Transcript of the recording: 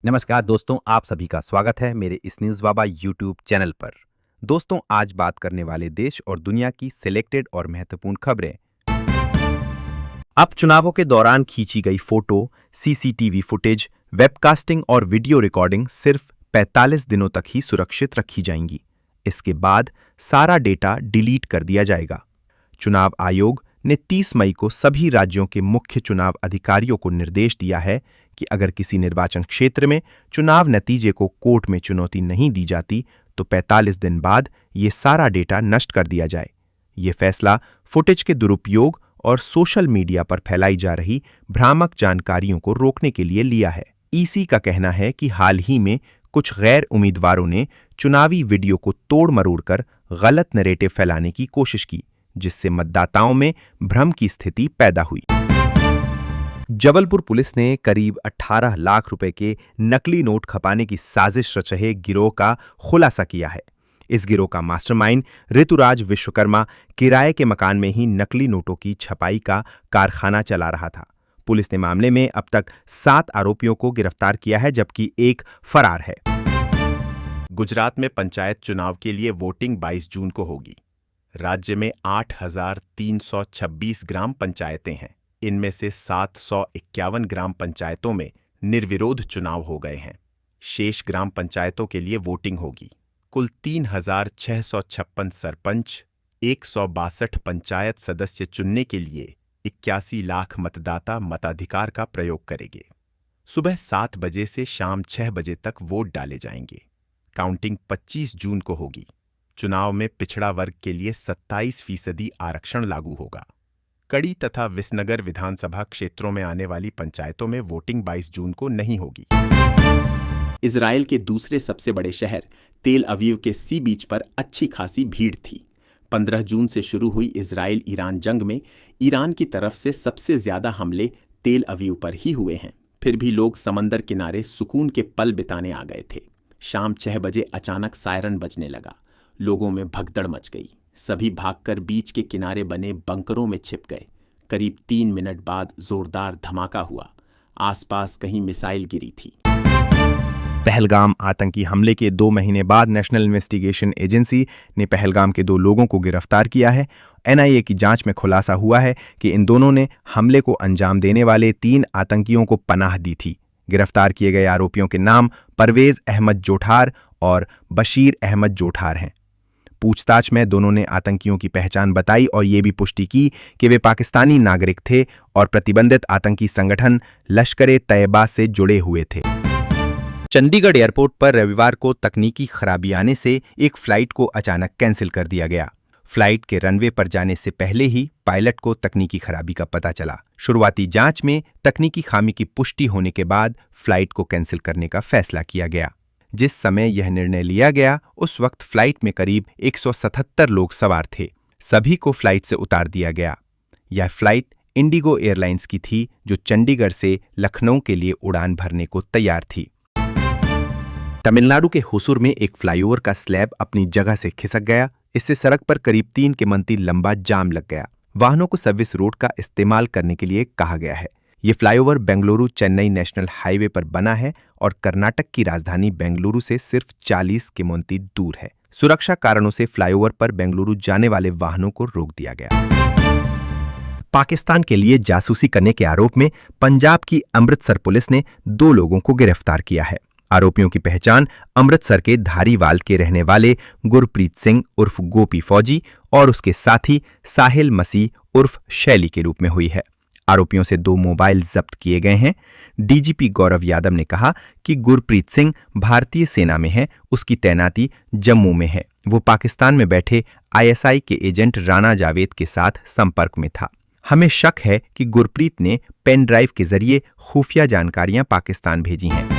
नमस्कार दोस्तों, आप सभी का स्वागत है मेरे इस न्यूज़ बाबा यूट्यूब चैनल पर। दोस्तों, आज बात करने वाले देश और दुनिया की सिलेक्टेड और महत्वपूर्ण खबरें। अब चुनावों के दौरान खींची गई फोटो, सीसीटीवी फुटेज, वेबकास्टिंग और वीडियो रिकॉर्डिंग सिर्फ 45 दिनों तक ही सुरक्षित रखी जाएंगी। इसके बाद सारा डेटा डिलीट कर दिया जाएगा। चुनाव आयोग ने 30 मई को सभी राज्यों के मुख्य चुनाव अधिकारियों को निर्देश दिया है कि अगर किसी निर्वाचन क्षेत्र में चुनाव नतीजे को कोर्ट में चुनौती नहीं दी जाती तो 45 दिन बाद ये सारा डेटा नष्ट कर दिया जाए। ये फैसला फुटेज के दुरुपयोग और सोशल मीडिया पर फैलाई जा रही भ्रामक जानकारियों को रोकने के लिए लिया है। ईसी का कहना है कि हाल ही में कुछ गैर उम्मीदवारों ने चुनावी वीडियो को तोड़ मरोड़ कर गलत नैरेटिव फैलाने की कोशिश की, जिससे मतदाताओं में भ्रम की स्थिति पैदा हुई। जबलपुर पुलिस ने करीब 18 लाख रुपए के नकली नोट खपाने की साजिश रच रहे गिरोह का खुलासा किया है। इस गिरोह का मास्टरमाइंड ऋतुराज विश्वकर्मा किराए के मकान में ही नकली नोटों की छपाई का कारखाना चला रहा था। पुलिस ने मामले में अब तक 7 आरोपियों को गिरफ्तार किया है, जबकि एक फरार है। गुजरात में पंचायत चुनाव के लिए वोटिंग 22 जून को होगी। राज्य में 8,326 ग्राम पंचायतें हैं। इनमें से 751 ग्राम पंचायतों में निर्विरोध चुनाव हो गए हैं। शेष ग्राम पंचायतों के लिए वोटिंग होगी। कुल 3,656 सरपंच, 162 पंचायत सदस्य चुनने के लिए 81 लाख मतदाता मताधिकार का प्रयोग करेंगे। सुबह 7 बजे से शाम 6 बजे तक वोट डाले जाएंगे। काउंटिंग 25 जून को होगी। चुनाव में पिछड़ा वर्ग के लिए 27% आरक्षण लागू होगा। कड़ी तथा विसनगर विधानसभा क्षेत्रों में आने वाली पंचायतों में वोटिंग 22 जून को नहीं होगी। इजराइल के दूसरे सबसे बड़े शहर तेल अवीव के सी बीच पर अच्छी खासी भीड़ थी। 15 जून से शुरू हुई इजराइल ईरान जंग में ईरान की तरफ से सबसे ज्यादा हमले तेल अवीव पर ही हुए हैं। फिर भी लोग समंदर किनारे सुकून के पल बिताने आ गए थे। शाम 6 बजे अचानक सायरन बजने लगा। लोगों में भगदड़ मच गई। सभी भागकर बीच के किनारे बने बंकरों में छिप गए। करीब 3 मिनट बाद जोरदार धमाका हुआ। आसपास कहीं मिसाइल गिरी थी। पहलगाम आतंकी हमले के 2 महीने बाद नेशनल इन्वेस्टिगेशन एजेंसी ने पहलगाम के 2 लोगों को गिरफ्तार किया है। एनआईए की जांच में खुलासा हुआ है कि इन दोनों ने हमले को अंजाम देने वाले 3 आतंकियों को पनाह दी थी। गिरफ्तार किए गए आरोपियों के नाम परवेज अहमद जोठार और बशीर अहमद जोठार हैं। पूछताछ में दोनों ने आतंकियों की पहचान बताई और ये भी पुष्टि की कि वे पाकिस्तानी नागरिक थे और प्रतिबंधित आतंकी संगठन लश्कर-ए-तैयबा से जुड़े हुए थे। चंडीगढ़ एयरपोर्ट पर रविवार को तकनीकी खराबी आने से एक फ्लाइट को अचानक कैंसिल कर दिया गया। फ्लाइट के रनवे पर जाने से पहले ही पायलट को तकनीकी खराबी का पता चला। शुरुआती जांच में तकनीकी खामी की पुष्टि होने के बाद फ्लाइट को कैंसिल करने का फैसला किया गया। जिस समय यह निर्णय लिया गया उस वक्त फ्लाइट में करीब 177 लोग सवार थे। सभी को फ्लाइट से उतार दिया गया। यह फ्लाइट इंडिगो एयरलाइंस की थी, जो चंडीगढ़ से लखनऊ के लिए उड़ान भरने को तैयार थी। तमिलनाडु के हुसूर में एक फ्लाईओवर का स्लैब अपनी जगह से खिसक गया। इससे सड़क पर करीब 3 किमी लंबा जाम लग गया। वाहनों को सर्विस रोड का इस्तेमाल करने के लिए कहा गया है। ये flyover Bengaluru Chennai national highway पर बना है और कर्नाटक की राजधानी बेंगलुरु से सिर्फ 40 किमी दूर है। सुरक्षा कारणों से फ्लाईओवर पर बेंगलुरु जाने वाले वाहनों को रोक दिया गया। पाकिस्तान के लिए जासूसी करने के आरोप में पंजाब की अमृतसर पुलिस ने 2 लोगों को गिरफ्तार किया है। आरोपियों की पहचान अमृतसर के धारीवाल के रहने वाले गुरप्रीत सिंह उर्फ गोपी फौजी और उसके साथी साहिल मसीह उर्फ शैली के रूप में हुई है। आरोपियों से 2 मोबाइल जब्त किए गए हैं। डीजीपी गौरव यादव ने कहा कि गुरप्रीत सिंह भारतीय सेना में है। उसकी तैनाती जम्मू में है। वो पाकिस्तान में बैठे आईएसआई के एजेंट राणा जावेद के साथ संपर्क में था। हमें शक है कि गुरप्रीत ने पेन ड्राइव के जरिए खुफिया जानकारियां पाकिस्तान भेजी हैं।